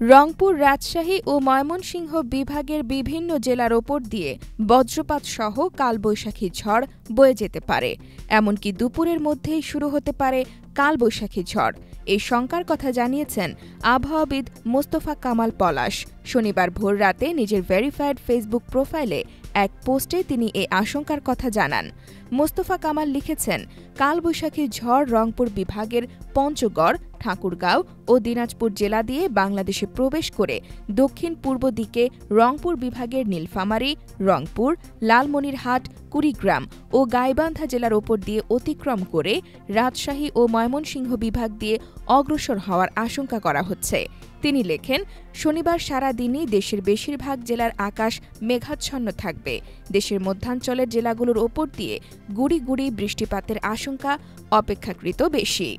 রংপুর, রাজশাহী ও ময়মনসিংহ বিভাগের বিভিন্ন জেলার ওপর দিয়ে বজ্রপাত সহ কালবৈশাখী ঝড় বয়ে যেতে পারে। এমনকি দুপুরের মধ্যেই শুরু হতে পারে কালবৈশাখী ঝড়। এই শঙ্কার কথা জানিয়েছেন আবহাওয়াবিদ মোস্তফা কামাল পলাশ। শনিবার ভোররাতে নিজের ভেরিফাইড ফেসবুক প্রোফাইলে এক পোস্টে তিনি এই আশঙ্কার কথা জানান। মোস্তফা কামাল লিখেছেন, কালবৈশাখী ঝড় রংপুর বিভাগের পঞ্চগড়, ঠাকুরগাঁও ও দিনাজপুর জেলা দিয়ে বাংলাদেশে প্রবেশ করে দক্ষিণ পূর্ব দিকে রংপুর বিভাগের নীলফামারী, রংপুর, লালমনিরহাট, কুড়িগ্রাম ও গাইবান্ধা জেলার ওপর দিয়ে অতিক্রম করে রাজশাহী ও ময়মনসিংহ বিভাগ দিয়ে অগ্রসর হওয়ার আশঙ্কা করা হচ্ছে। তিনি লেখেন, শনিবার সারা দিনই দেশের বেশিরভাগ জেলার আকাশ মেঘাচ্ছন্ন থাকবে। দেশের মধ্যাঞ্চলের জেলাগুলোর ওপর দিয়ে গুঁড়ি গুঁড়ি বৃষ্টিপাতের আশঙ্কা অপেক্ষাকৃত বেশি।